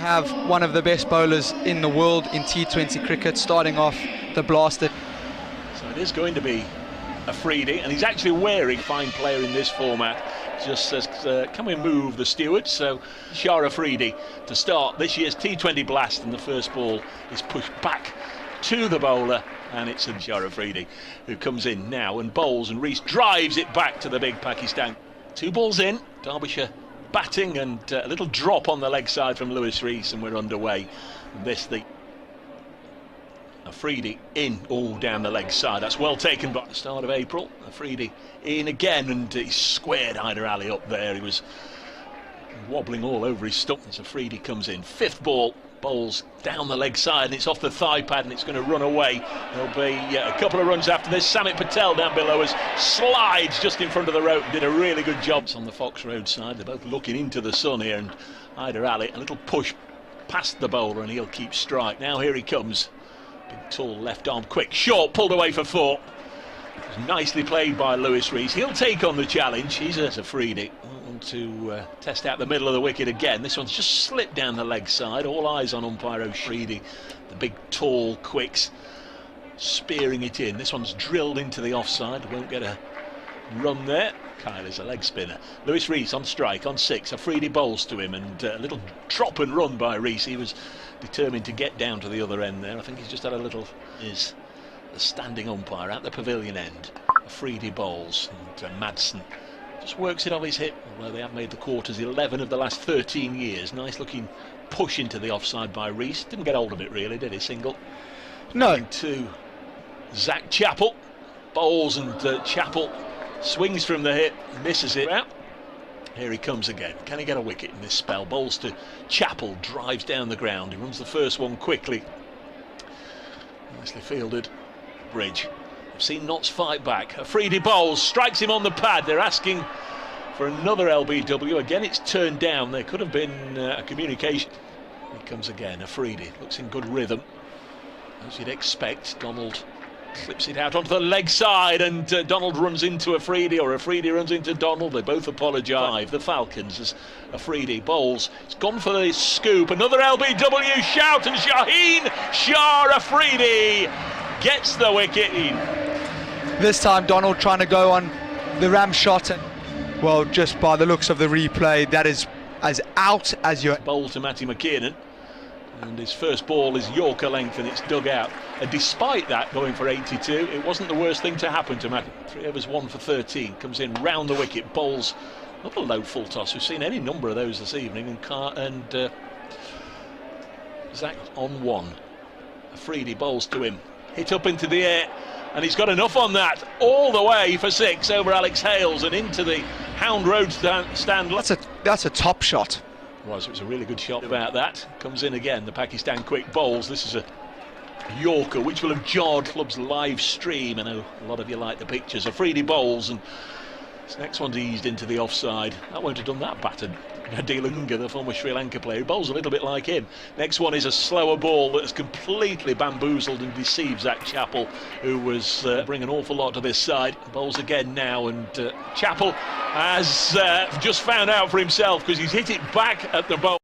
have one of the best bowlers in the world in T20 cricket starting off the blaster. So it is going to be a freebie, and he's actually wearing fine player in this format. Just says, can we move the steward? So Shah Afridi to start this year's T20 blast, and the first ball is pushed back to the bowler, and it's Shah Afridi who comes in now and bowls, and Rees drives it back to the big Pakistan. 2 balls in, Derbyshire batting, and a little drop on the leg side from Lewis Rees, and we're underway. The Afridi in all down the leg side. That's well taken by the start of April. Afridi in again, and he squared Hyder Ali up there. He was wobbling all over his stump as Afridi comes in. 5th ball, bowls down the leg side, and it's off the thigh pad, and it's going to run away. There'll be a couple of runs after this. Samit Patel down below us slides just in front of the rope, did a really good job. It's on the Fox Road side. They're both looking into the sun here, and Hyder Ali, a little push past the bowler, and he'll keep strike. Now here he comes. Big tall left arm, quick, short, pulled away for 4. It was nicely played by Lewis Rees. He'll take on the challenge. He's a Afridi to test out the middle of the wicket again. This one's just slipped down the leg side. All eyes on umpire Afridi. The big tall quicks spearing it in. This one's drilled into the offside. Won't get a run there. Kyle is a leg spinner. Lewis Rees on strike on 6. Afridi bowls to him, and a little drop and run by Rees. He was determined to get down to the other end there. I think he's just had a little. Is the standing umpire at the pavilion end. Afridi bowls, and Madsen just works it off his hip, although they have made the quarters 11 of the last 13 years. Nice looking push into the offside by Rees. Didn't get hold of it really, did he? Single. No. To Zach Chappell. Bowls, and Chappell swings from the hip, misses it out. Here he comes again. Can he get a wicket in this spell? Bowls to Chappell, drives down the ground. He runs the first one quickly. Nicely fielded. Bridge. I've seen Notts fight back. Afridi bowls, strikes him on the pad. They're asking for another LBW. Again, it's turned down. There could have been a communication. He comes again. Afridi looks in good rhythm, as you'd expect. Donald slips it out onto the leg side, and Donald runs into Afridi, or Afridi runs into Donald. They both apologise. The Falcons, as Afridi bowls. It's gone for the scoop. Another LBW shout, and Shaheen Shah Afridi gets the wicket in. This time Donald trying to go on the ram shot, and well, just by the looks of the replay, that is as out as your bowl to Matty McKiernan, and his first ball is Yorker length, and it's dug out. And despite that, going for 82, it wasn't the worst thing to happen to Matty. 3 overs 1 for 13, comes in round the wicket, bowls not a low full toss. We've seen any number of those this evening, and Zach on 1. Afridi bowls to him, hit up into the air, and he's got enough on that, all the way for 6 over Alex Hales and into the Hound Road stand. That's a top shot. It was a really good shot about that. Comes in again, the Pakistan quick bowls. This is a Yorker which will have jarred club's live stream. I know a lot of you like the pictures. Afridi bowls, and this next one's eased into the offside. That won't have done that battered. Dilunga, the former Sri Lanka player, bowls a little bit like him. Next one is a slower ball that has completely bamboozled and deceived Zach Chappell, who was bringing an awful lot to this side. Bowls again now, and Chappell has just found out for himself, because he's hit it back at the bowl.